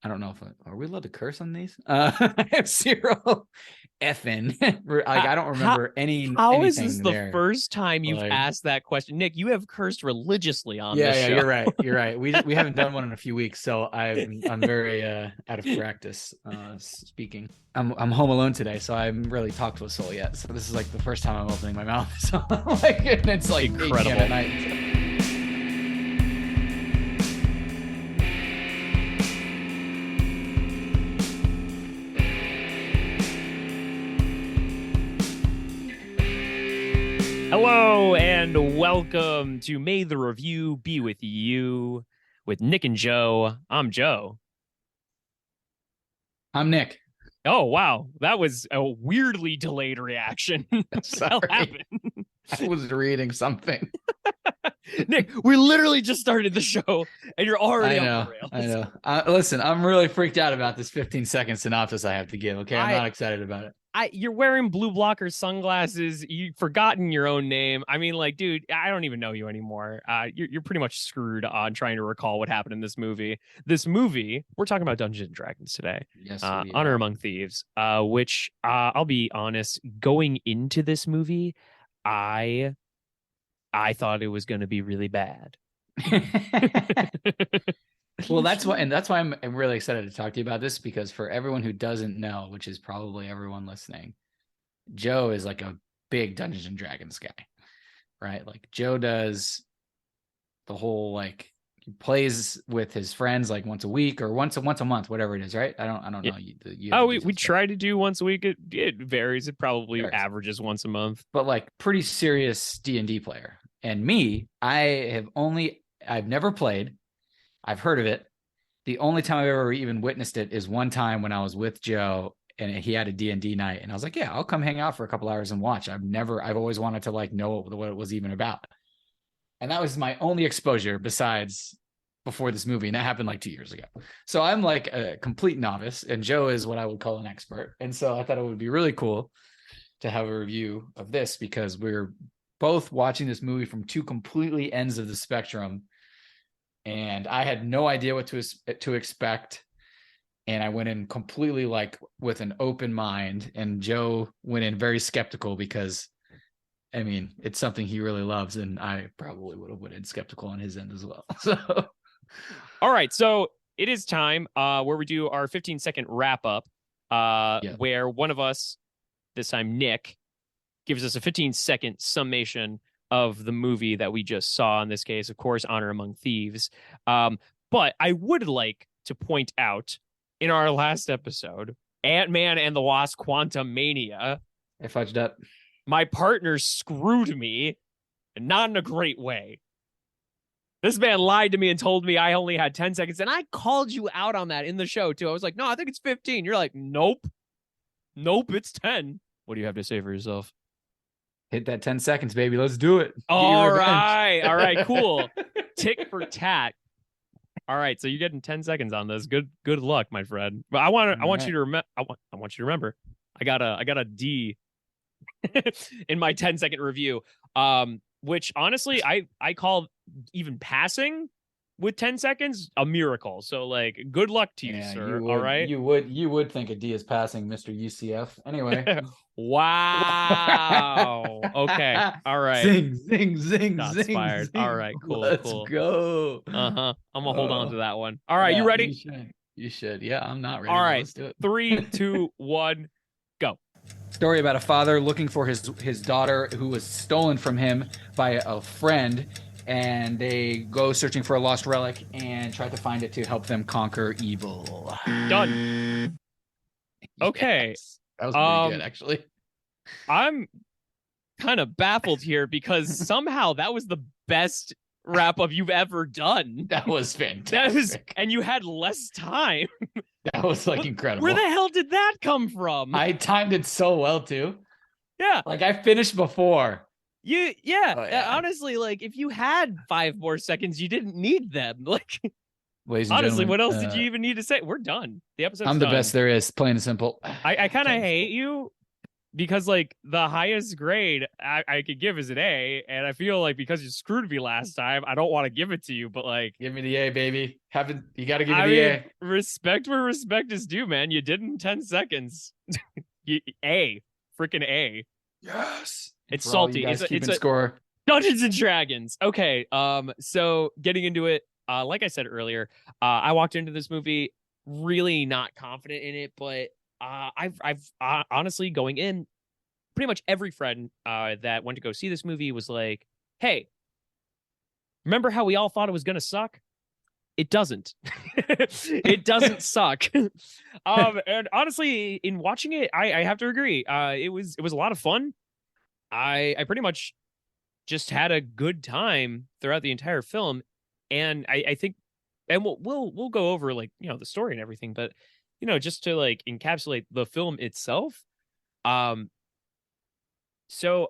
I don't know if are we allowed to curse on these? I have zero effing. Like I don't remember How is this anything the there. first time you've Like, asked that question? Nick, you have cursed religiously on this yeah, show. you're right. You're right. We haven't done one in a few weeks, so I'm very out of practice speaking. I'm home alone today, so I haven't really talked to a soul yet. So this is like the first time I'm opening my mouth. So like, and it's like 8 p.m. at Incredible. night. Hello and welcome to May the Review Be With You with Nick and Joe. I'm Joe. I'm Nick. Oh, wow. That was a weirdly delayed reaction. What the hell Sorry, happened? I was reading something. Nick, we literally just started the show and you're already I off the know. rails. I know. Listen, I'm really freaked out about this 15-second synopsis I have to give. Okay, I'm I not excited about it. you're wearing blue blocker sunglasses. You've forgotten your own name. I mean, like, dude, I don't even know you anymore. You're pretty much screwed on trying to recall what happened in this movie. We're talking about Dungeons and Dragons today. Yes, we Honor are. Among Thieves. Which I'll be honest, going into this movie, I I thought it was going to be really bad. Well, that's why I'm really excited to talk to you about this, because for everyone who doesn't know, which is probably everyone listening, Joe is like a big Dungeons and Dragons guy, right? Like Joe does the whole, like, he plays with his friends like once a week or once a month, whatever it is, right? I don't Yeah. know you have Oh, the we details, but try to do once a week. It varies. It probably varies. averages once a month. But like pretty serious D&D player. And me, I've never played. I've heard of it. The only time I've ever even witnessed it is one time when I was with Joe and he had a D&D night, and I was like, yeah, I'll come hang out for a couple hours and watch. I've always wanted to like know what it was even about. And that was my only exposure besides before this movie. And that happened like 2 years ago. So I'm like a complete novice, and Joe is what I would call an expert. And so I thought it would be really cool to have a review of this, because we're both watching this movie from two completely ends of the spectrum, and I had no idea what to expect, and I went in completely like with an open mind, and Joe went in very skeptical because I mean it's something he really loves, and I probably would have went in skeptical on his end as well. So All right, so it is time where we do our 15-second wrap up, yeah, where one of us, this time Nick, gives us a 15-second summation of the movie that we just saw. In this case, of course, Honor Among Thieves. But I would like to point out, in our last episode, Ant-Man and the Wasp: Quantumania, I fudged up. my partner screwed me, and not in a great way. This man lied to me and told me I only had 10 seconds. And I called you out on that in the show, too. I was like, no, I think it's 15. You're like, nope. Nope, it's 10. What do you have to say for yourself? Hit that 10 seconds, baby. Let's do it. Get your All revenge. right. All right, cool. Tick for tat. All right, so you're getting 10 seconds on this. Good luck, my friend. But I want you to remember I want you to remember. I got a D in my 10-second review. Which honestly I call even passing with 10 seconds a miracle. So like good luck to you, sir. All right. You would think a D is passing, Mr. UCF. Anyway. Wow. Okay. All right. Zing, zing, zing, Shots zing, fired. zing. All right. Cool. Let's Cool. go. Uh-huh. I'm gonna hold on to that one. All right. Yeah, You ready? you should. You should. Yeah, I'm not ready. All But right. let's do it. 3, 2, 1, go. Story about a father looking for his daughter who was stolen from him by a friend, and they go searching for a lost relic and try to find it to help them conquer evil. Done. Okay. Yes. That was pretty good, actually. I'm kind of baffled here because somehow that was the best wrap up you've ever done. That was fantastic. And you had less time. That was like incredible. Where the hell did that come from? I timed it so well too. Yeah. Like I finished before. Yeah. Honestly, like if you had 5 more seconds, you didn't need them. Like Ladies and honestly, gentlemen, what else did you even need to say? We're done. The episode's I'm the done. best there is, plain and simple. I kind of hate you because like the highest grade I could give is an A, and I feel like because you screwed me last time, I don't want to give it to you, but like, Give me the A, baby. You got to give me I the mean, A. respect where respect is due, man. You did in 10 seconds. A, freaking A. Yes. And It's for all you salty. guys It's keeping a score. Dungeons and Dragons. Okay. So getting into it, like I said earlier, I walked into this movie really not confident in it, but I've honestly going in, pretty much every friend that went to go see this movie was like, "Hey, remember how we all thought it was gonna suck? It doesn't. It doesn't suck." And honestly, in watching it, I have to agree. It was a lot of fun. I pretty much just had a good time throughout the entire film, and I think, and we'll go over like the story and everything, but just to like encapsulate the film itself. Um, so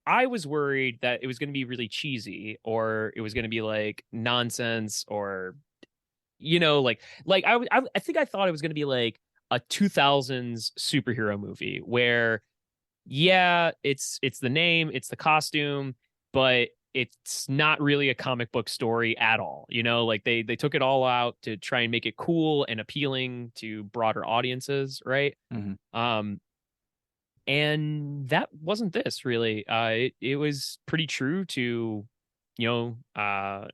I was worried that it was going to be really cheesy, or it was going to be like nonsense, or like I think I thought it was going to be like a 2000s superhero movie where, yeah, it's the name, it's the costume, but it's not really a comic book story at all. Like they took it all out to try and make it cool and appealing to broader audiences, right? Mm-hmm. And that wasn't this really. It was pretty true to, I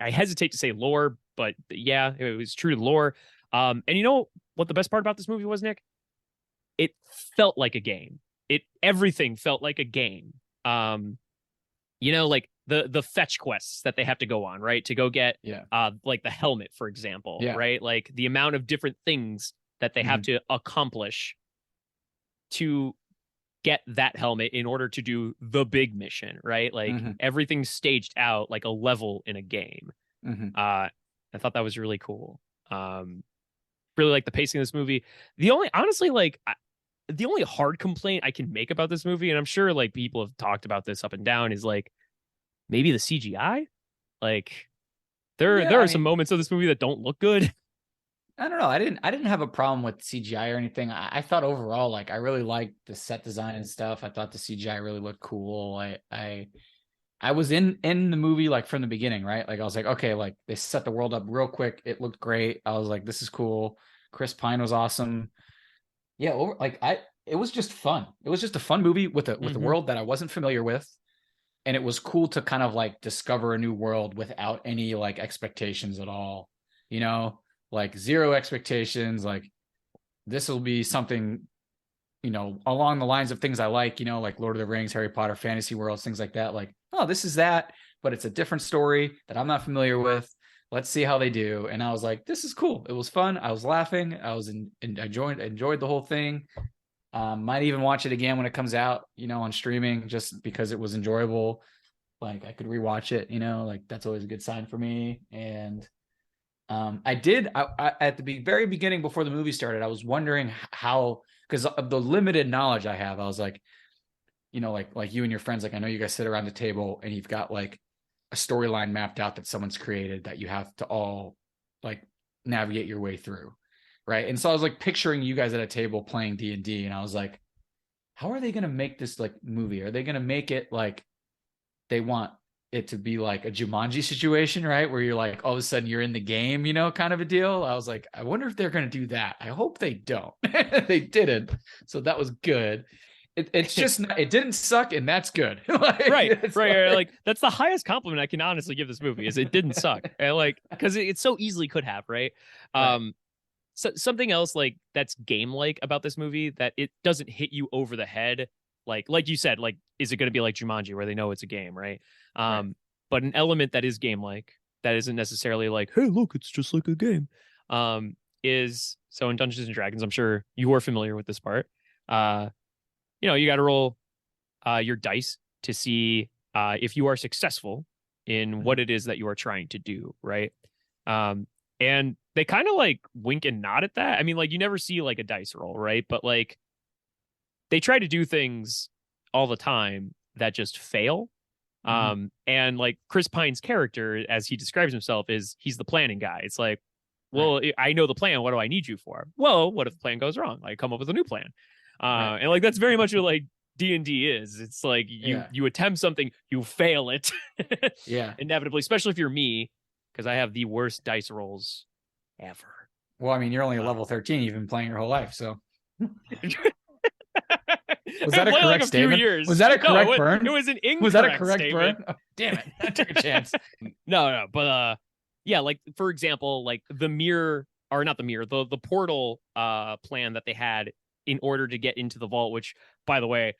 hesitate to say lore, but yeah, it was true to lore. And you know what the best part about this movie was, Nick? It felt like a game. Everything felt like a game. Like the fetch quests that they have to go on, right? To go get Yeah. like the helmet, for example, Yeah. right? Like the amount of different things that they have to accomplish to get that helmet in order to do the big mission, right? Like everything's staged out like a level in a game. I thought that was really cool. Really like the pacing of this movie. The only honestly like the only hard complaint I can make about this movie, and I'm sure like people have talked about this up and down, is like maybe the CGI. Like there are some moments of this movie that don't look good. I don't know. I didn't have a problem with CGI or anything. I thought overall, like I really liked the set design and stuff. I thought the CGI really looked cool. I was in the movie like from the beginning, right? Like I was like, okay, like they set the world up real quick. It looked great. I was like, this is cool. Chris Pine was awesome. Yeah, it was just fun. It was just a fun movie with a world that I wasn't familiar with. And it was cool to kind of like discover a new world without any like expectations at all. Like zero expectations. Like this will be something, along the lines of things I like, like Lord of the Rings, Harry Potter, fantasy worlds, things like that. Like, oh, this is that, but it's a different story that I'm not familiar with. Let's see how they do. And I was like, this is cool. It was fun. I was laughing. I was enjoyed the whole thing. Might even watch it again when it comes out, on streaming, just because it was enjoyable. Like I could rewatch it, like that's always a good sign for me. And I at the very beginning before the movie started, I was wondering how, because of the limited knowledge I have, I was like, like you and your friends, like I know you guys sit around the table and you've got like a storyline mapped out that someone's created that you have to all like navigate your way through, right? And so I was like picturing you guys at a table playing D&D, and I was like, how are they going to make this like movie? Are they going to make it like they want it to be like a Jumanji situation, right? Where you're like, all of a sudden you're in the game, kind of a deal. I was like, I wonder if they're going to do that. I hope they don't. They didn't. So that was good. It's just, it didn't suck, and that's good. right. Like that's the highest compliment I can honestly give this movie, is it didn't suck. And like, because it so easily could have, right? So something else like that's game like about this movie, that it doesn't hit you over the head. Like you said, like, is it going to be like Jumanji where they know it's a game, right? But an element that is game like, that isn't necessarily like, hey, look, it's just like a game. Is so in Dungeons and Dragons, I'm sure you are familiar with this part. You got to roll your dice to see if you are successful in what it is that you are trying to do, right? And they kind of like wink and nod at that. I mean, like you never see like a dice roll, right? But like they try to do things all the time that just fail. And like Chris Pine's character, as he describes himself, is he's the planning guy. It's like, well, I know the plan. What do I need you for? Well, what if the plan goes wrong? Like come up with a new plan. Right. And like that's very much what like D&D is. It's like Yeah. you attempt something, you fail it Yeah. inevitably, especially if you're me, because I have the worst dice rolls ever. Well, I mean, you're only a Uh, level 13. You've been playing your whole life. So was I that a play like correct a few statement? Was years. that a No, correct it burn? was an Was that a incorrect correct statement. burn? Oh, damn it. I took a chance. No, but yeah, like for example, like the mirror or not the mirror, the portal plan that they had in order to get into the vault, which by the way,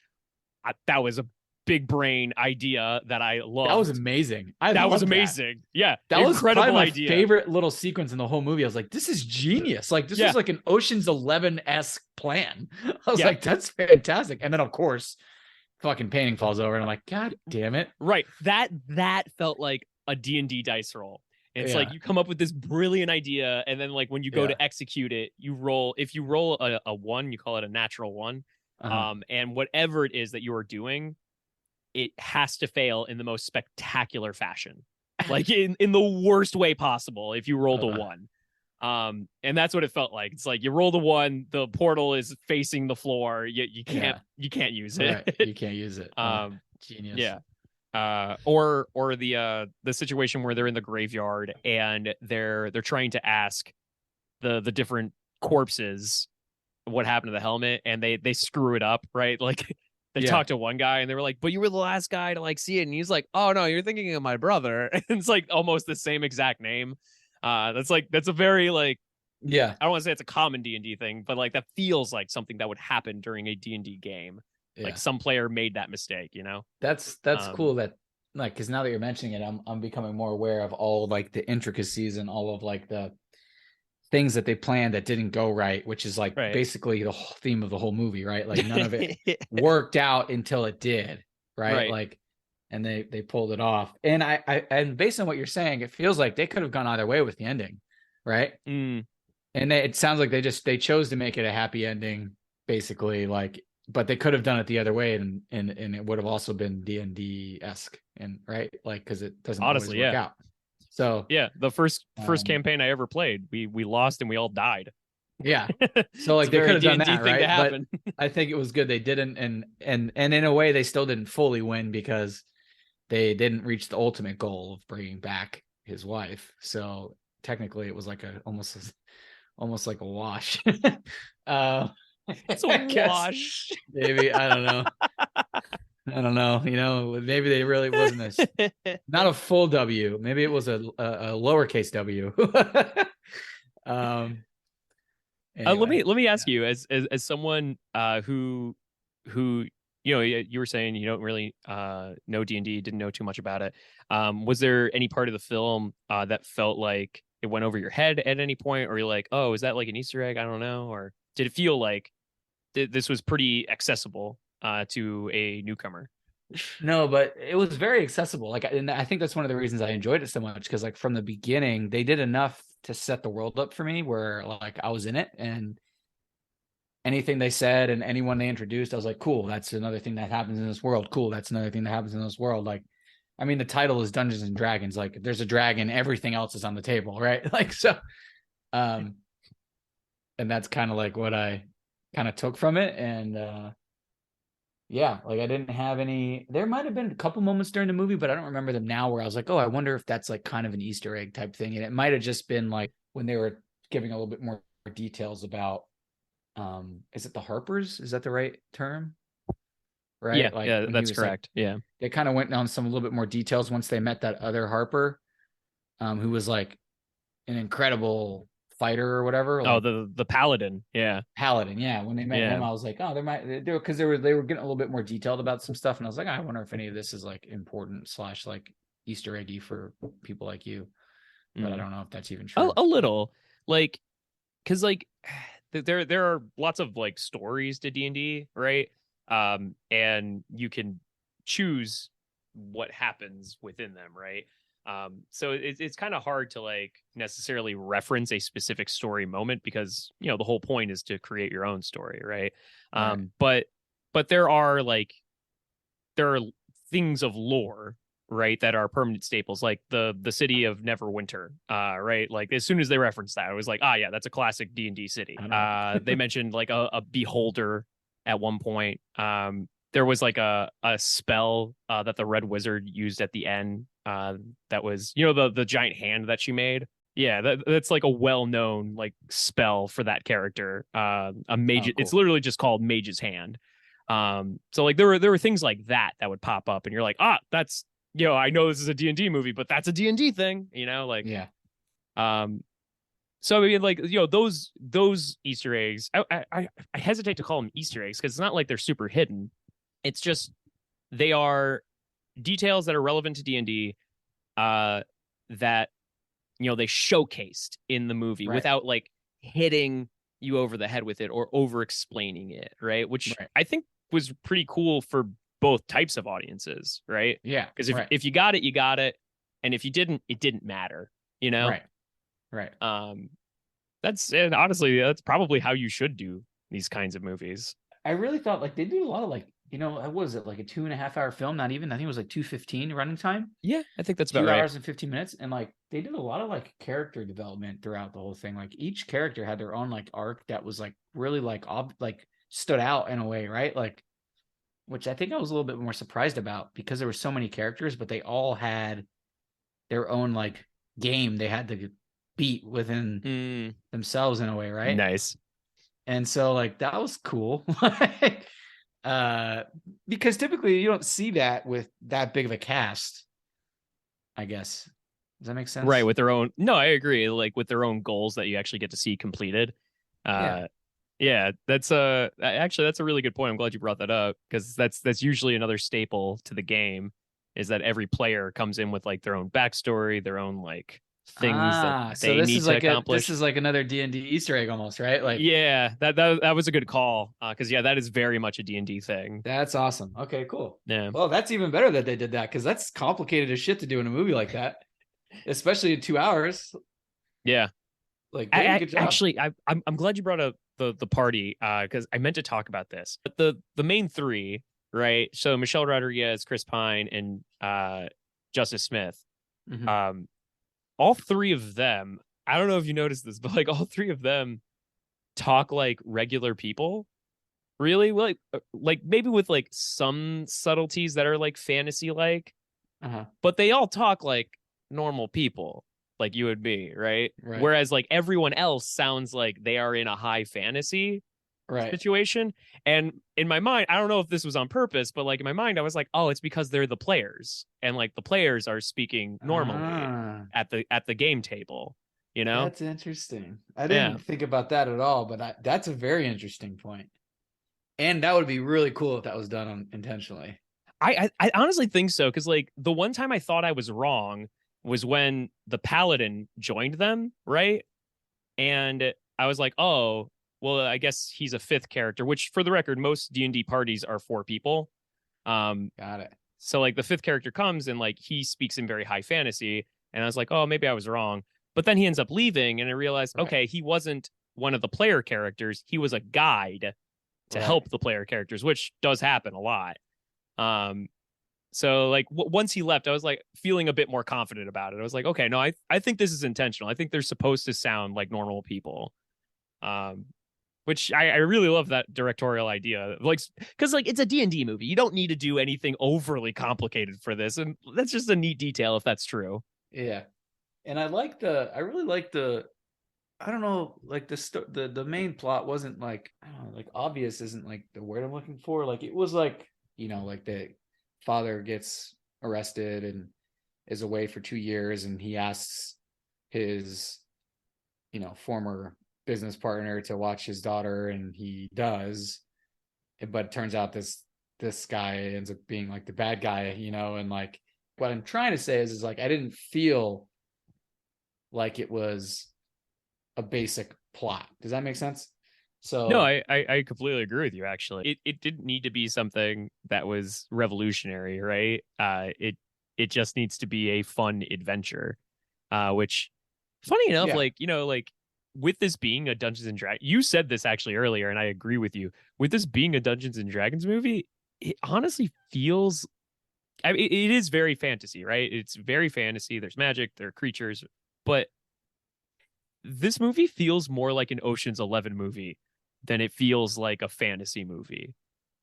that was a big brain idea that I That was loved. amazing. I That was love that. amazing. Yeah, That was probably incredible my idea. favorite little sequence in the whole movie. I was like, this is genius. Like, this Yeah, was like an Ocean's 11-esque plan. I was yeah, like, that's fantastic. And then, of course, fucking painting falls over. And I'm like, God damn it. right. That felt like a D&D dice roll. It's like Yeah. you come up with this brilliant idea, and then like when you go Yeah. to execute it, you roll. If you roll a one, you call it a natural one. Uh-huh. And whatever it is that you are doing, it has to fail in the most spectacular fashion, like in the worst way possible. If you rolled a one, and that's what it felt like. It's like you rolled a one, the portal is facing the floor, you can't use it. Right. You can't use it. Genius. Yeah. Or the situation where they're in the graveyard and they're trying to ask the different corpses what happened to the helmet, and they screw it up, right? Like they talked to one guy and they were like, but you were the last guy to like see it, and he's like, oh no, you're thinking of my brother. And it's like almost the same exact name. That's a very like, Yeah. I don't want to say it's a common D&D thing, but like that feels like something that would happen during a D&D game. Yeah. Like some player made that mistake, you know? That's cool that, like, because now that you're mentioning it, I'm becoming more aware of all like the intricacies and all of like the things that they planned that didn't go right, which is like basically the whole theme of the whole movie, right? Like none of it worked out until it did, right? Like, and they pulled it off. And and based on what you're saying, it feels like they could have gone either way with the ending, right? And it sounds like they chose to make it a happy ending, basically, like, but they could have done it the other way, and it would have also been D&D-esque, and right, like, because it doesn't honestly always work out. So yeah, the first campaign I ever played, we lost and we all died. Yeah, so like they could have done that, right? But I think it was good they didn't, and in a way they still didn't fully win because they didn't reach the ultimate goal of bringing back his wife. So technically, it was like almost like a wash. It's a wash. Maybe, I don't know. I don't know. You know, maybe they really wasn't not a full W. Maybe it was a lowercase W. Anyway, let me ask you, as someone who you know, you were saying you don't really know D&D, didn't know too much about it. Was there any part of the film that felt like it went over your head at any point, or you're like, oh, is that like an Easter egg? I don't know. Or did it feel like this was pretty accessible to a newcomer? No, but it was very accessible. Like, and I think that's one of the reasons I enjoyed it so much, because like from the beginning, they did enough to set the world up for me where like I was in it, and anything they said and anyone they introduced, I was like, cool, that's another thing that happens in this world. Cool, that's another thing that happens in this world. Like, I mean, the title is Dungeons and Dragons. Like, if there's a dragon, everything else is on the table, right? Like, so, and that's kind of like what I kind of took from it. And yeah, like I didn't have any. There might have been a couple moments during the movie, but I don't remember them now, where I was like, oh, I wonder if that's like kind of an Easter egg type thing. And it might have just been like when they were giving a little bit more details about, is it the Harpers? Is that the right term? Right? Yeah, like, yeah, that's correct. Like, yeah, they kind of went down some a little bit more details once they met that other Harper, who was like an incredible fighter or whatever. Oh, like, the paladin. Yeah, paladin. Yeah, when they met him, I was like, oh, because they were getting a little bit more detailed about some stuff, and I was like, I wonder if any of this is like important / like Easter eggy for people like you. But I don't know if that's even true. A little, like, because like there are lots of like stories to D&D, right? And you can choose what happens within them, right? So it's kind of hard to like necessarily reference a specific story moment, because you know the whole point is to create your own story, right? But there are things of lore, right, that are permanent staples, like the city of Neverwinter, right? Like as soon as they referenced that, I was like, yeah, that's a classic D&D city. They mentioned like a beholder at one point. There was like a spell that the Red Wizard used at the end. That was, the giant hand that she made. Yeah, that's like a well-known like spell for that character. A mage. Oh, It's cool. literally just called Mage's Hand. So like there were things like that would pop up, and you're like, that's I know this is a D&D movie, but that's a D&D thing. Like Yeah. um. So I mean, like those Easter eggs. I hesitate to call them Easter eggs because it's not like they're super hidden. It's just they are details that are relevant to D&D that they showcased in the movie Right. without like hitting you over the head with it or over explaining it, right? Which Right. I think was pretty cool for both types of audiences, right? Yeah. Because Right. if you got it, you got it, and if you didn't, it didn't matter, Right. Right. and honestly, that's probably how you should do these kinds of movies. I really thought like they did a lot of like, what was it, like a 2.5 hour film? Not even. I think it was like 2:15 running time. Yeah, I think that's about two right. hours and 15 minutes, and like they did a lot of like character development throughout the whole thing. Like each character had their own like arc that was like really like like stood out in a way, right? Like, which I think I was a little bit more surprised about because there were so many characters, but they all had their own like game they had to beat within themselves in a way, right? Nice. And so like that was cool. Like, because typically you don't see that with that big of a cast, I guess. Does that make Right, sense? with their own. No, I agree. Like with their own goals that you actually get to see completed. Yeah. Yeah, that's actually that's a really good point. I'm glad you brought that up because that's usually another staple to the game is that every player comes in with like their own backstory, their own like things that So they need to this accomplish. is like another D&D Easter egg almost, right? Like Yeah, that was a good call because yeah, that is very much a D&D thing. that's awesome. Okay, cool. Yeah. Well, that's even better that they did that because that's complicated as shit to do in a movie like that, especially in 2 hours. Yeah. Like they did a I good job. actually I'm glad you brought up the party because I meant to talk about this. But the main three, right? So Michelle Rodriguez, Chris Pine, and Justice Smith. Mhm. Um, all three of them. I don't know if you noticed this, but like all three of them talk like regular people. Really, like maybe with like some subtleties that are like fantasy like, Uh-huh. but they all talk like normal people, like you and me, right? Right. Whereas like everyone else sounds like they are in a high fantasy Right. situation. And in my mind, I don't know if this was on purpose, but like in my mind, I was like, oh, it's because they're the players, and like the players are speaking normally Ah, at the game table, you know? that's interesting. I Yeah. didn't think about that at all, but that's a very interesting point. And that would be really cool if that was done intentionally. I honestly think so because like the one time I thought I was wrong was when the paladin joined them, right? And I was like, oh, well, I guess he's a fifth character. Which, for the record, most D&D parties are 4 people. Um, Got it. so like the fifth character comes and like he speaks in very high fantasy, and I was like, oh, maybe I was wrong. But then he ends up leaving, and I realized, Right. okay, he wasn't one of the player characters. He was a guide to Right. help the player characters, which does happen a lot. Um, so like once he left, I was like feeling a bit more confident about it. I was like, okay, no, I think this is intentional. I think they're supposed to sound like normal people. Um, which I really love that directorial idea. Like, because like it's a D&D movie. You don't need to do anything overly complicated for this, and that's just a neat detail if that's true. Yeah. And I really like I don't know, like the main plot wasn't like, I don't know, like obvious isn't like the word I'm looking for. Like it was like, like the father gets arrested and is away for 2 years, and he asks his, former business partner to watch his daughter, and he does. But it turns out this guy ends up being like the bad guy, and like what I'm trying to say is like I didn't feel like it was a basic plot. Does that make sense? No, So I completely agree with you. Actually, it didn't need to be something that was revolutionary, right? It just needs to be a fun adventure. Which, funny enough, yeah, like like with this being a Dungeons and Dragons, you said this actually earlier, and I agree with you. With this being a Dungeons and Dragons movie, it honestly feels. I mean, it is very fantasy, right? It's very fantasy. There's magic, there are creatures, but this movie feels more like an Ocean's 11 movie then it feels like a fantasy movie.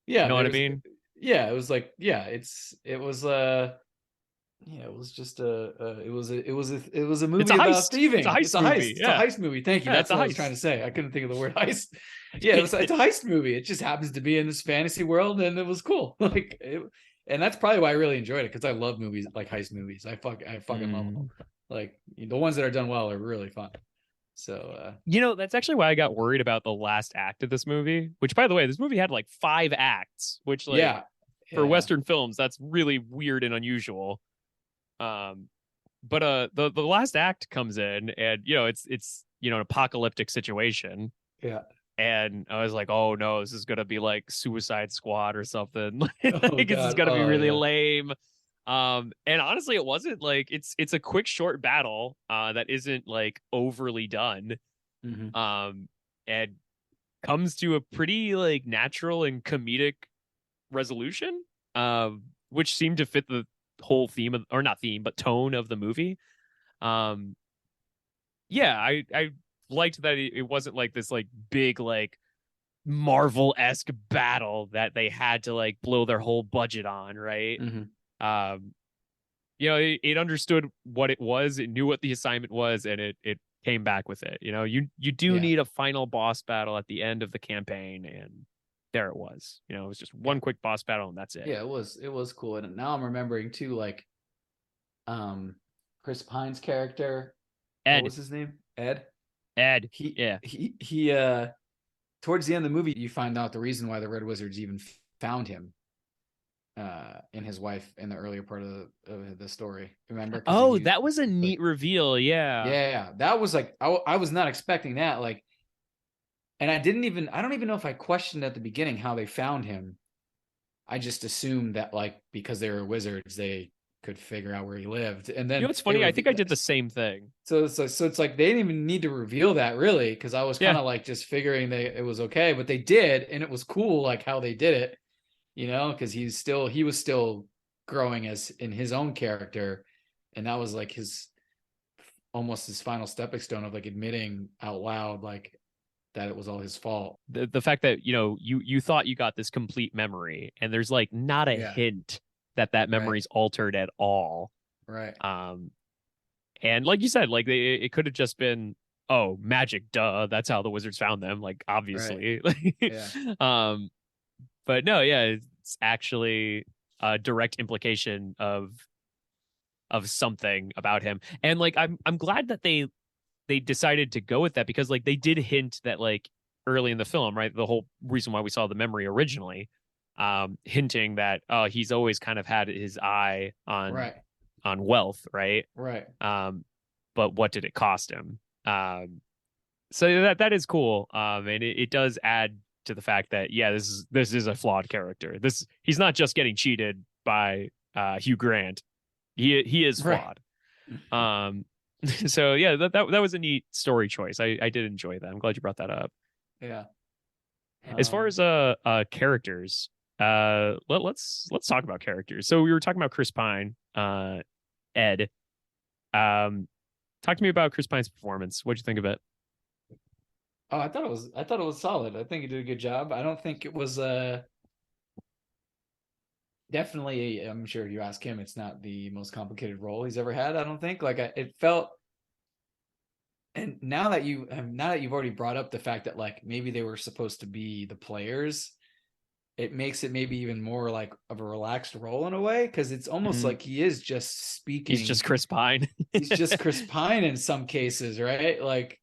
You Yeah, know what there I was. mean? Yeah, it was like, yeah, it was yeah, it was just it was a It's a movie about heist. It's a thieving. It's heist a heist. movie. It's a Yeah. heist movie. Thank you. Yeah, it's That's a what I was trying heist. to say. I couldn't think of the word heist. Yeah, it's a heist movie. It just happens to be in this fantasy world, and it was cool. And that's probably why I really enjoyed it, because I love movies like heist movies. I fucking love them. Mm. Like, the ones that are done well are really fun. So You know, that's actually why I got worried about the last act of this movie, which, by the way, this movie had like 5 acts, which, like, yeah, for yeah, Western films, that's really weird and unusual. Um, but the last act comes in, and it's an apocalyptic situation, yeah. and I was like, oh no, this is gonna be like Suicide Squad or something. Oh Like, this is God. gonna be Oh really yeah. lame. And honestly, it wasn't. Like, it's a quick, short battle that isn't like overly done. Hmm. Um, and comes to a pretty like natural and comedic resolution, which seemed to fit the whole theme of, or not theme, but tone of the movie. Um, yeah, I liked that it wasn't like this like big like Marvel-esque battle that they had to like blow their whole budget on, right? Hmm. Um, it understood what it was, it knew what the assignment was, and it came back with it. You do Yeah, need a final boss battle at the end of the campaign, and there it was. It was just yeah, one quick boss battle, and that's it. yeah. It was cool, and now I'm remembering too, like, um, Chris Pine's character. What Ed, was his name? Ed. Ed, He yeah. he he. Towards the end of the movie, you find out the reason why the Red Wizards even found him, and his wife in the earlier part of the story. Remember? Because Oh, he that was a like, neat reveal. Yeah. yeah, that was like, I was not expecting that. Like, and I don't even know if I questioned at the beginning how they found him. I just assumed that, like, because they were wizards, they could figure out where he lived, and You know then what's funny? I think I did the same thing. so it's like they didn't even need to reveal that, really, because I was kind Yeah. of like just figuring that it was okay, but they did, and it was cool, like how they did it, because he was still growing as in his own character, and that was like his almost his final stepping stone of like admitting out loud, like, that it was all his fault. The fact that, you thought you got this complete memory, and there's like not a Yeah. hint that Right. memory's altered at all. Right. Um, and like you said, like it could have just been, oh, magic, duh. That's how the wizards found them, like, Right. obviously. Yeah. um, but no, yeah, it's actually a direct implication of something about him. And like I'm glad that they decided to go with that, because like they did hint that, like, early in the film, right? The whole reason why we saw the memory originally, hinting that he's always kind of had his eye on Right. wealth, right? Right. Um, but what did it cost him? So that is cool. And it does add to the fact that, yeah, this is a flawed character. He's not just getting cheated by Hugh Grant. He is Right. flawed. Um, so yeah, that was a neat story choice. I did enjoy that. I'm glad you brought that up. Yeah. As far um as characters, let's talk about characters. So we were talking about Chris Pine, Ed. Um, Talk to me about Chris Pine's performance. What'd you think of it? oh, I thought it was solid. I think he did a good job. I don't think it was definitely, I'm sure if you ask him, it's not the most complicated role he's ever had. I don't think, like, it felt. And now that you've already brought up the fact that, like, maybe they were supposed to be the players, it makes it maybe even more like of a relaxed role in a way, because it's almost Mhm. like he is just He's speaking. just Chris Pine. He's just Chris Pine in some cases, right? Like,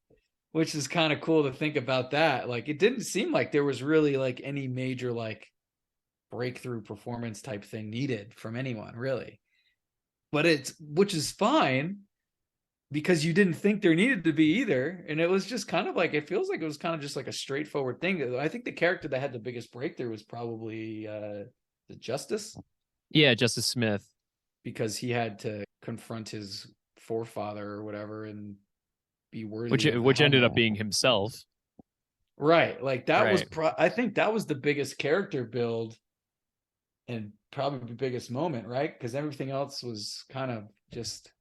which is kind of cool to think about that. Like, it didn't seem like there was really like any major like breakthrough performance type thing needed from anyone, really. But it's which is fine, because you didn't think there needed to be either. And it was just kind of like, it feels like it was kind of just like a straightforward thing. I think the character that had the biggest breakthrough was probably the Justice, Yeah, Justice Smith. because he had to confront his forefather or whatever and be which worthy of the which ended helmet. up being himself. Right. Like, that was Right. I think that was the biggest character build and probably the biggest moment, right? Because everything else was kind of just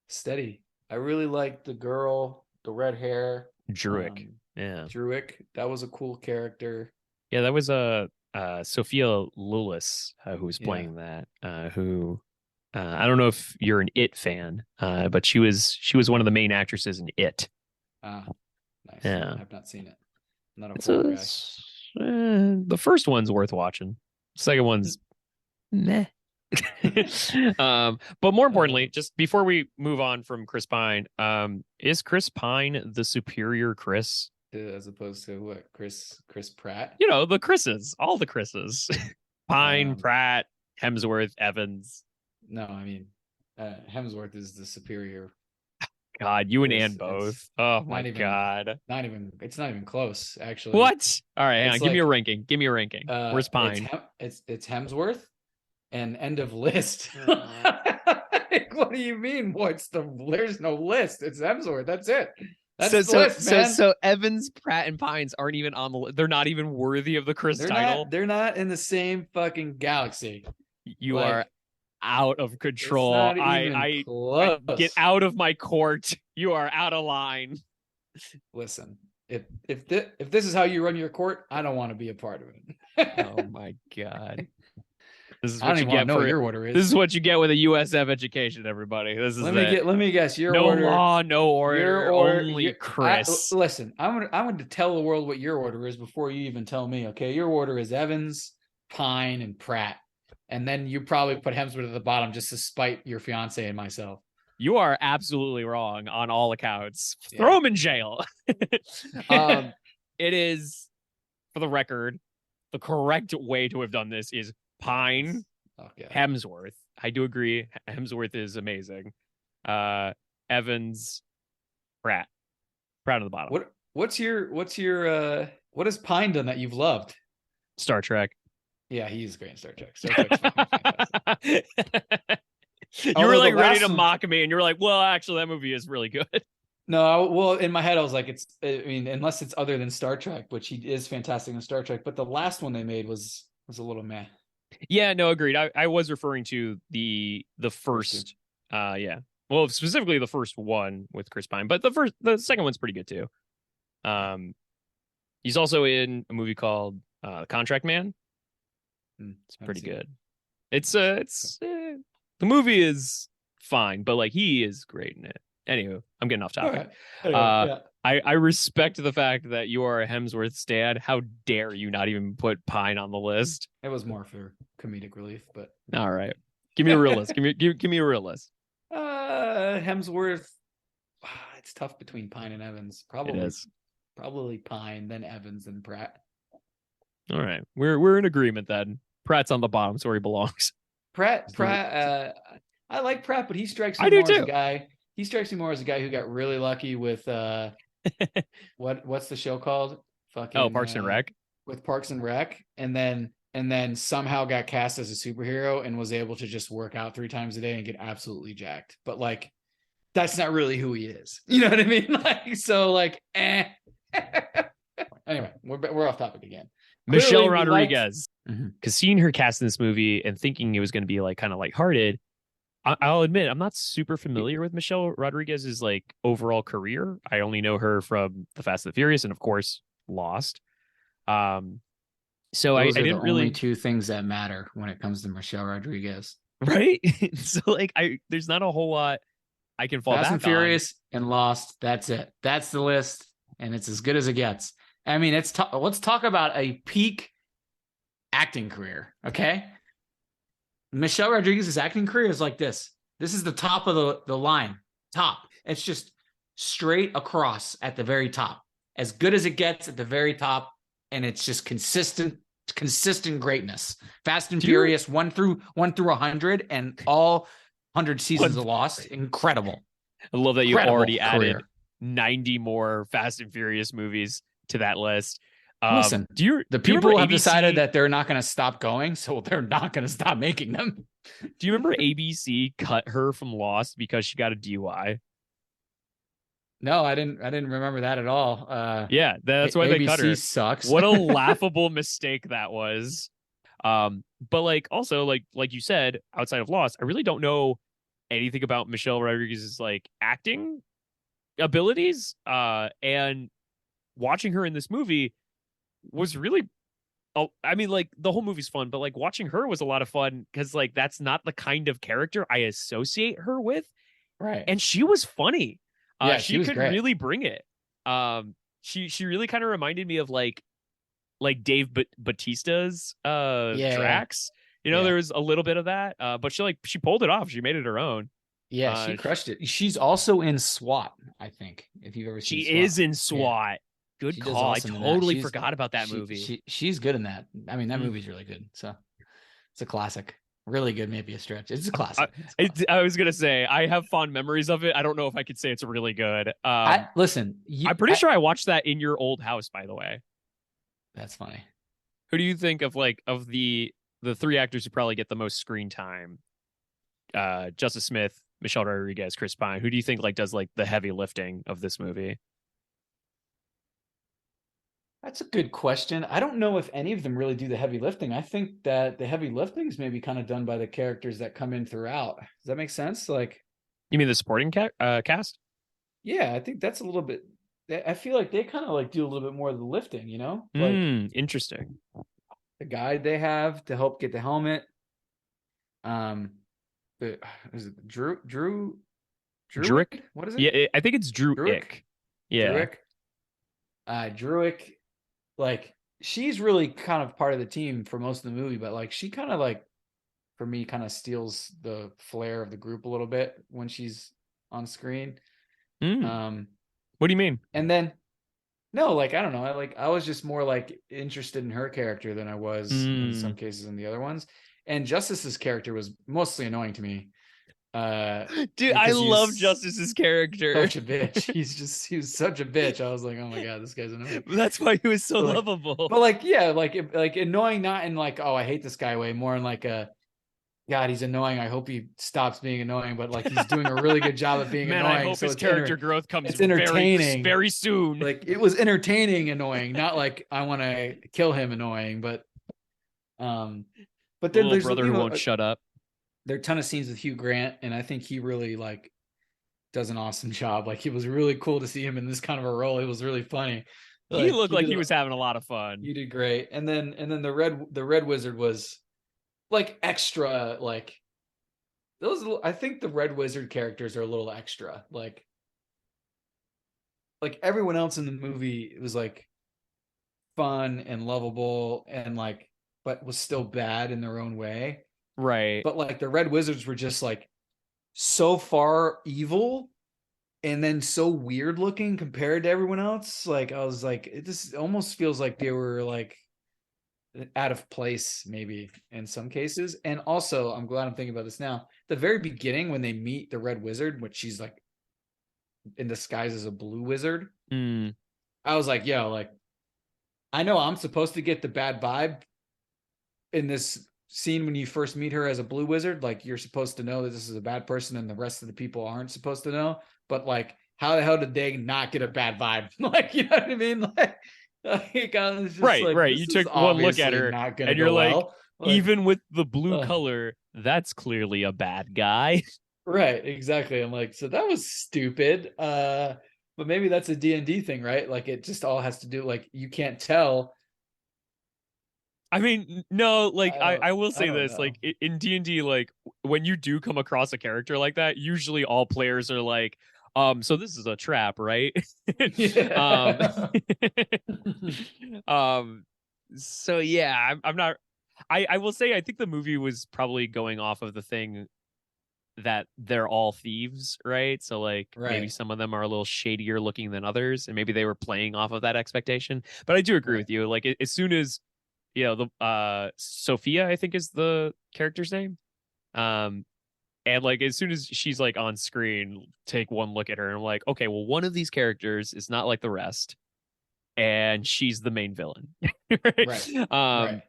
steady. I really liked the girl, the red hair. Druid. Yeah. Druick, that was a cool character. Yeah, that was a Sophia Lillis who was Yeah. playing that. Who I don't know if you're an It fan, but she was one of the main actresses in It. Ah, nice. Yeah, I've not seen it. I'm not a it's, horror guy. the first one's worth watching. Second one's meh. But more importantly, just before we move on from Chris Pine, is Chris Pine the superior Chris? As opposed to what? Chris Pratt? You know, the Chris's, all the Chris's. Pine, Um, Pratt, Hemsworth, Evans. no, I mean, Hemsworth is the superior. God, you and It's Ann both. Oh my not even, God. it's not even close, actually. What? All right, hang on. It's Give me a like, ranking. Give me a ranking. Where's Pine? it's Hemsworth and end of list. What do you mean? There's no list. It's Hemsworth. That's it. That's the list, man. So Evans, Pratt, and Pines aren't even on the list. They're not even worthy of the Chris title. They're not in the same fucking galaxy. You are out of control. It's not even close. Get out of my court. You are out of line. Listen, if this is how you run your court, I don't want to be a part of it. Oh my God. This is I what don't you even want get to know for what your order is. This is what you get with a USF education, everybody. This is let me guess your no order. law, no order, Your order only Chris. Listen, I'm going to tell the world what your order is before you even tell me. Okay, your order is Evans, Pine, and Pratt, and then you probably put Hemsworth at the bottom just to spite your fiance and myself. You are absolutely wrong on all accounts. Yeah. Throw him in jail. It is, for the record, the correct way to have done this is Pine, Hemsworth. I do agree. Hemsworth is amazing. Evans, Pratt on the bottom. What has Pine done that you've loved? Star Trek. Yeah, he's great in Star Trek. Star Trek's fantastic. You were like ready to mock me, and you were like, "Well, actually, that movie is really good." No, well, in my head, I was like, unless it's other than Star Trek, which he is fantastic in Star Trek, but the last one they made was a little meh. Yeah, no, agreed. I was referring to the first, yeah. Well, specifically the first one with Chris Pine, but the second one's pretty good too. He's also in a movie called Contract Man. It's pretty good. The movie is fine, but like he is great in it. Anyway, I'm getting off topic. Right. I respect the fact that you are a Hemsworth stan. How dare you not even put Pine on the list? It was more for comedic relief, but all right. Give me a real list. Give me a real list. Hemsworth. It's tough between Pine and Evans. Probably Pine, then Evans, then Pratt. All right. We're in agreement then. Pratt's on the bottom, so where he belongs. Pratt. I like Pratt, but he strikes me more as a guy. He strikes me more as a guy who got really lucky with what's the show called? Parks and Rec. With Parks and Rec, and then somehow got cast as a superhero and was able to just work out 3 times a day and get absolutely jacked. But like, that's not really who he is. You know what I mean? Like, so like, Anyway, we're off topic again. Michelle Rodriguez. Because seeing her cast in this movie and thinking it was going to be like kind of lighthearted, I'll admit I'm not super familiar with Michelle Rodriguez's like overall career. I only know her from The Fast and the Furious and of course Lost. So I didn't really only 2 things that matter when it comes to Michelle Rodriguez, right? So like there's not a whole lot I can fall back on. Fast and Furious and Lost. That's it. That's the list, and it's as good as it gets. I mean, let's talk about a peak acting career, okay? Michelle Rodriguez's acting career is like this. This is the top of the line. Top. It's just straight across at the very top. As good as it gets at the very top, and it's just consistent greatness. Fast and Furious 1 through 100 and all 100 seasons of Lost. Incredible. I love that you already added 90 more Fast and Furious movies to that list. Listen, the people have decided that they're not going to stop going, so they're not going to stop making them. Do you remember ABC cut her from Lost because she got a DUI? No, I didn't remember that at all. Yeah, that's why they cut her. ABC sucks. What a laughable mistake that was. But like also like you said, outside of Lost, I really don't know anything about Michelle Rodriguez's like acting abilities. And watching her in this movie was really, oh, I mean, like the whole movie's fun, but like watching her was a lot of fun because like that's not the kind of character I associate her with, Right. and she was funny. Yeah, she She was could great. really bring it. She really kind of reminded me of like Dave Batista's Yeah, yeah, Drax. You know, yeah. there was a little bit of that, but she pulled it off. She made it her own. Yeah, she Sh crushed it. She's also in SWAT, I think, if you've ever seen she SWAT. is in Yeah, SWAT. Good she does call. I awesome in that. totally forgot about that movie. She's good in that. I mean, that Mm. movie's really good. So it's a classic. Really good, maybe a stretch. It's a I, classic. It's a classic. I was gonna say I have fond memories of it. I don't know if I could say it's really good. I listen, I'm pretty sure I watched that in your old house, by the way. that's funny. Who do you think of like of the three actors who probably get the most screen time? Justice Smith, Michelle Rodriguez, Chris Pine. Who do you think like does like the heavy lifting of this movie? That's a good question. I don't know if any of them really do the heavy lifting. I think that the heavy lifting is maybe kind of done by the characters that come in throughout. Does that make sense? Like, You mean the supporting cast? yeah, I think that's a little bit. I feel like they kind of like do a little bit more of the lifting, you know? Like Interesting. the guide they have to help get the helmet. Um, the is it Druid? Druick? What is it? Yeah, I think it's Druick? Druick. Yeah. Druick? Druick, like she's really kind of part of the team for most of the movie, but like she kind of like for me kind of steals the flair of the group a little bit when she's on screen. Mm. Um, What do you mean? and then no, like I don't know, I was just more like interested in her character than I was in some Mm. cases in the other ones. And Justice's character was mostly annoying to me. Dude, I Because love he's Justice's character. such a bitch. He was such a bitch. I was like, oh my god, this guy's annoying. That's why he was so But like, lovable. but like, yeah, like annoying, not in like, oh, I hate this guy way, more in like a God, he's annoying. I hope he stops being annoying, but like he's doing a really good job of being Man, I annoying. hope So his character growth comes it's entertaining. very soon. Like it was entertaining, annoying, not like I want to kill him, annoying. Um, but The then little there's brother who won't shut up. there are a ton of scenes with Hugh Grant, and I think he really like does an awesome job. Like it was really cool to see him in this kind of a role. It was really funny. He Like looked like he was having a lot of fun. he did great. And then the Red Wizard was like extra like those I think the Red Wizard characters are a little extra. Like everyone else in the movie was like fun and lovable and like but was still bad in their own way. Right. But like the Red Wizards were just like so far evil and then so weird looking compared to everyone else. Like I was like, this almost feels like they were like out of place, maybe in some cases. And also, I'm glad I'm thinking about this now. The very beginning, when they meet the Red Wizard, which she's like in disguise as a blue wizard, Mm. I was like, yo, like, I know I'm supposed to get the bad vibe in this scene when you first meet her as a blue wizard. Like, you're supposed to know that this is a bad person and the rest of the people aren't supposed to know. But like, how the hell did they not get a bad vibe? Like, you know what I mean? Like I was just Right, like, right. this You is took one look at obviously her not gonna and you're go like, well. Like, even with the blue uh, color, that's clearly a bad guy. right, exactly. I'm like, so that was stupid. But maybe that's a D&D thing, right? Like it just all has to do like you can't tell. I mean, no, like I will I say don't this, know. like in D&D, like when you do come across a character like that, usually all players are like, so this is a trap, right? um Yeah. um so yeah, I'm not I will say I think the movie was probably going off of the thing that they're all thieves, right? So like maybe Right, some of them are a little shadier looking than others, and maybe they were playing off of that expectation. But I do agree right. with you. Like as soon as the Sophia, I think is the character's name. Um and like as soon as she's like on screen, take one look at her and I'm like, okay, well, one of these characters is not like the rest, and she's the main villain. Right. Right? Right.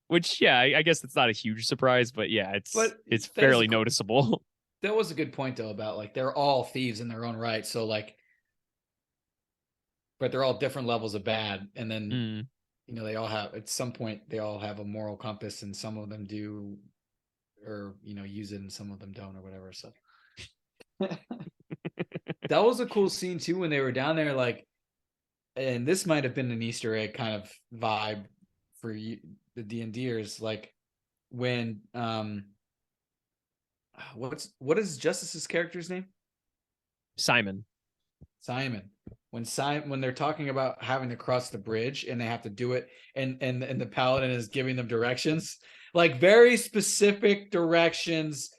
Which yeah, I guess it's not a huge surprise, but yeah, But it's that is fairly noticeable. that was a good point though about like they're all thieves in their own right. So like but they're all different levels of bad. And then Mm. they all have at some point they all have a moral compass and some of them do or use it and some of them don't or whatever. So that was a cool scene too when they were down there like and this might have been an Easter egg kind of vibe for you, the D&Ders, like when what is Justice's character's name? Simon. Simon. When they're talking about having to cross the bridge and they have to do it, and the paladin is giving them directions, like very specific directions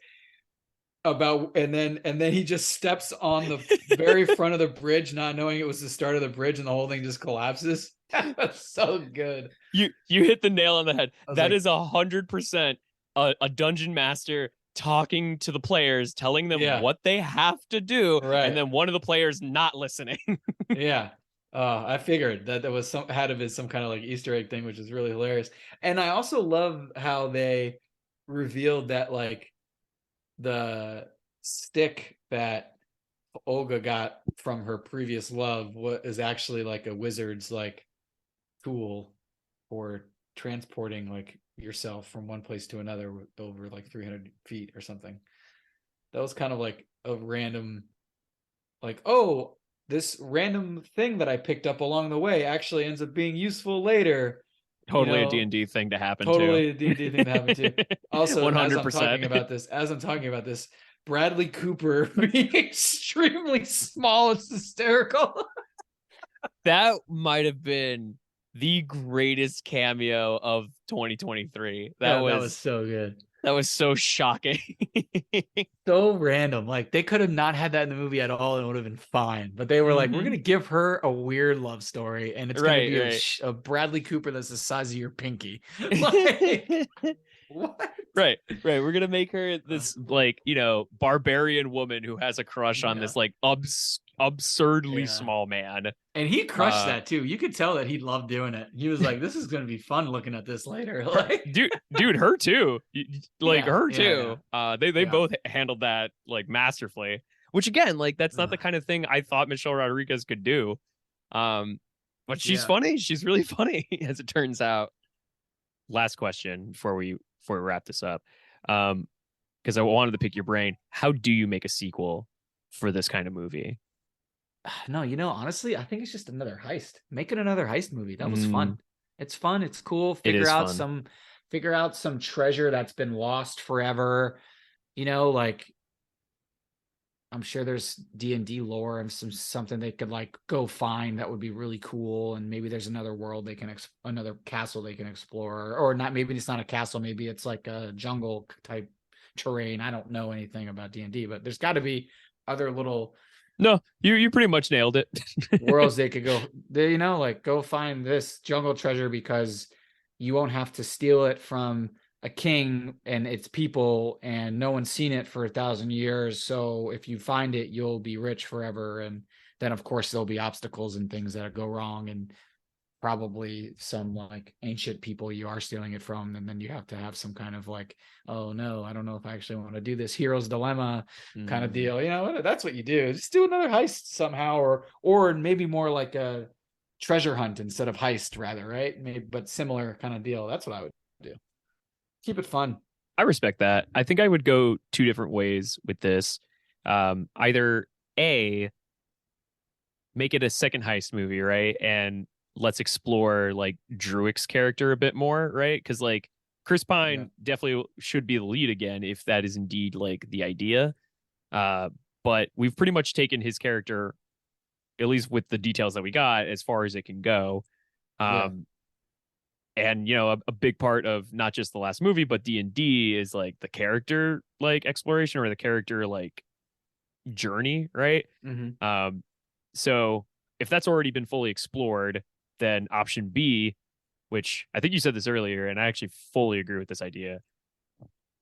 about, and then he just steps on the very front of the bridge, not knowing it was the start of the bridge, and the whole thing just collapses. That's so good. You hit the nail on the head. That like, is 100% a dungeon master talking to the players, telling them yeah, what they have to do, and right, then one of the players not listening. yeah. I figured that was had to be some kind of like Easter egg thing, which is really hilarious. And I also love how they revealed that like the stick that Olga got from her previous love is actually like a wizard's like tool for transporting like yourself from one place to another over like 300 feet or something. That was kind of like a random, like, oh, this random thing that I picked up along the way actually ends up being useful later. You Totally a know, D&D thing to happen too. totally a D&D thing to happen too. Also, as I'm 100%. talking about this, Bradley Cooper being extremely small is hysterical. That might have been the greatest cameo of 2023. Yeah, that was so good. That was so shocking. So random. Like they could have not had that in the movie at all and it would have been fine. But they were like, we're gonna give her a weird love story, and it's gonna Right, be right. a Bradley Cooper that's the size of your pinky. Like what? Right, right. We're gonna make her this like barbarian woman who has a crush on Yeah, this like absurdly yeah. small man. And he crushed that too. You could tell that he loved doing it. He was like, "This is going to be fun looking at this later." Her, Like, dude, her too. Like yeah, her yeah, too. They yeah, both handled that like masterfully. Which again, like that's not yeah. the kind of thing I thought Michelle Rodriguez could do. Um, but she's Yeah. funny. She's really funny, as it turns out. Last question before we wrap this up. Because I wanted to pick your brain. How do you make a sequel for this kind of movie? No, honestly, I think it's just another heist. Make it another heist movie. That was Mm, fun. It's fun. It's cool. it is fun. Figure out some treasure that's been lost forever. Like I'm sure there's D&D lore and something they could like go find that would be really cool. And maybe there's another world another castle they can explore, or not. Maybe it's not a castle. Maybe it's like a jungle type terrain. I don't know anything about D&D, but there's got to be other little No, you pretty much nailed it. worlds they could go. Like go find this jungle treasure because you won't have to steal it from a king and its people, and no one's seen it for 1,000 years. So if you find it, you'll be rich forever. And then of course there'll be obstacles and things that go wrong, and probably some like ancient people you are stealing it from, and then you have to have some kind of like, oh no, I don't know if I actually want to do this hero's dilemma kind of deal. That's what you do. Just do another heist somehow, or maybe more like a treasure hunt instead of heist, rather, right? Maybe, but similar kind of deal. That's what I would do. Keep it fun. I respect that. I think I would go two different ways with this. Either A, make it a second heist movie, right? And let's explore like Druick's character a bit more, right? Because like Chris Yeah, Pine definitely should be the lead again if that is indeed like the idea. Uh, but we've pretty much taken his character, at least with the details that we got, as far as it can go. yeah, Um, and a big part of not just the last movie but D&D is like the character like exploration or the character like journey, right? mm-hmm. um so if that's already been fully explored, then option B, which I think you said this earlier and I actually fully agree with this idea,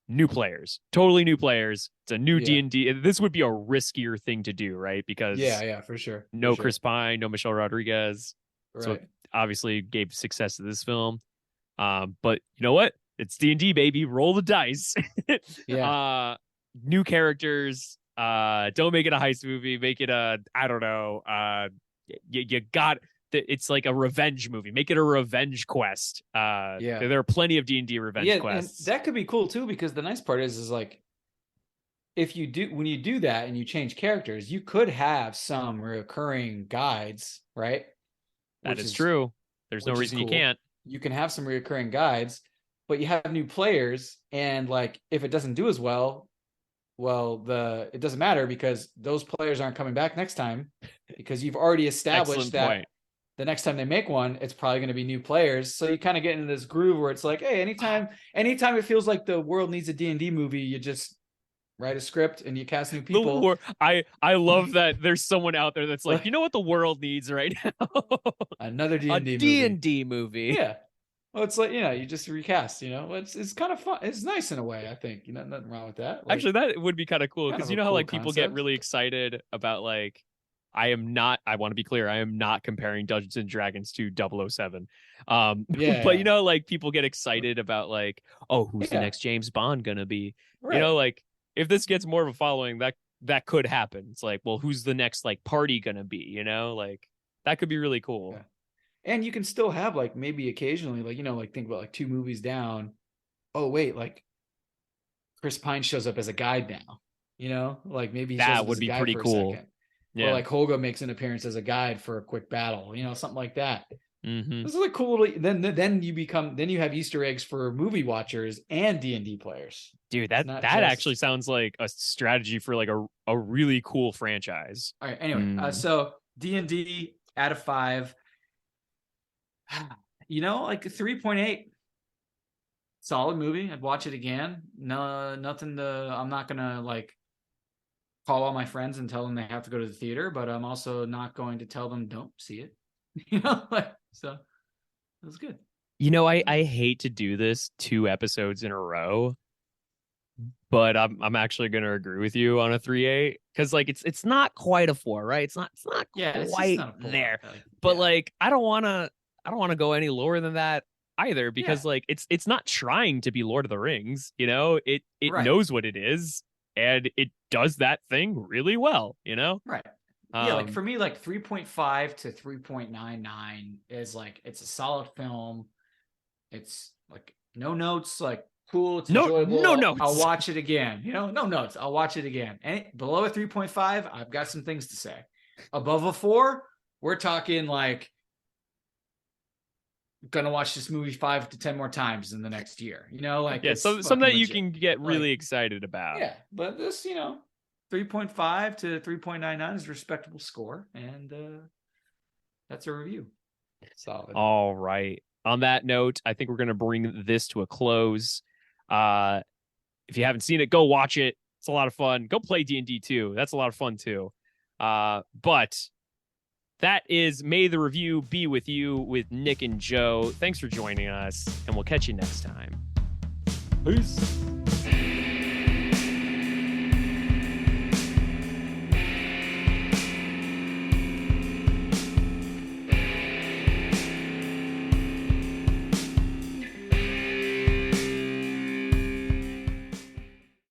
new players, totally new players. It's a new Yeah, D&D. This would be a riskier thing to do, right? yeah, Because yeah, for sure, for no sure. Chris Pine, no Michelle Rodriguez, so it Right. obviously gave success to this film. But you know what? It's D&D, baby. Roll the dice. Yeah, uh, New characters. Don't make it a heist movie. Make it a, I don't know. You got it's like a revenge movie. Make it a revenge quest. yeah, There are plenty of D&D revenge yeah, and quests. that could be cool too, because the nice part is like, if you do, when you do that and you change characters, you could have some recurring guides, right? That which is is true. There's no which is reason you cool. can't. You can have some recurring guides, but you have new players, and like if it doesn't do as well, it doesn't matter because those players aren't coming back next time because you've already established Excellent that point. the next time they make one, it's probably going to be new players. So you kind of get into this groove where it's like, hey, anytime it feels like the world needs a D&D movie, you just write a script and you cast new people. I love that there's someone out there that's like, you Like know what the world needs right now? another A D&D movie. D&D movie. Yeah. Well, it's like, you just recast, it's kind of fun. It's nice in a way, I think. Nothing wrong with that. Like, Actually, that would be kind of cool kind because of you a know how cool like people get concept. really excited about like I want to be clear, I am not comparing Dungeons and Dragons to 007. Yeah, But yeah. like people get excited about like, oh, who's the Yeah. next James Bond gonna be? Right. Like if this gets more of a following, that could happen. It's like, well, who's the next like party gonna be? Like that could be really cool. Yeah. And you can still have like maybe occasionally, like, like think about like two movies down. Oh, wait, like Chris Pine shows up as a guide now, like maybe he shows That up as would a be guide pretty for a cool. second. Or Yeah. like Holga makes an appearance as a guide for a quick battle, something like that. Mm-hmm. This is like cool. Then you have Easter eggs for movie watchers and D&D players. Dude, It's that not that just actually sounds like a strategy for like a really cool franchise. all right. Anyway, so D&D out of 5, like 3.8. Solid movie. I'd watch it again. No, nothing to. I'm not gonna like call all my friends and tell them they have to go to the theater, but I'm also not going to tell them don't see it. So it was good. I hate to do this 2 episodes in a row, but I'm actually gonna agree with you on a 3.8 because like it's not quite a 4, right? It's not Yeah, it's just quite not a 4. there. Like, But yeah. like I don't wanna go any lower than that either because Yeah. like it's not trying to be Lord of the Rings, it Right. knows what it is and it does that thing really well, Right. Yeah, like Um for me, like 3.5 to 3.99 is like it's a solid film. It's like no notes, like cool, it's no enjoyable. I'll notes. watch it again. No notes. I'll watch it again. And below a 3.5, I've got some things to say. Above a 4, we're talking like gonna watch this movie 5 to 10 more times in the next year. Like Yeah, it's some fucking that you legit. can get really Like, excited about. yeah, but this, 3.5 to 3.99 is a respectable score, and that's a review. Solid. All right. On that note, I think we're going to bring this to a close. If you haven't seen it, go watch it. It's a lot of fun. Go play D&D too. That's a lot of fun too. But that is May the Review Be With You with Nick and Joe. Thanks for joining us, and we'll catch you next time. Peace.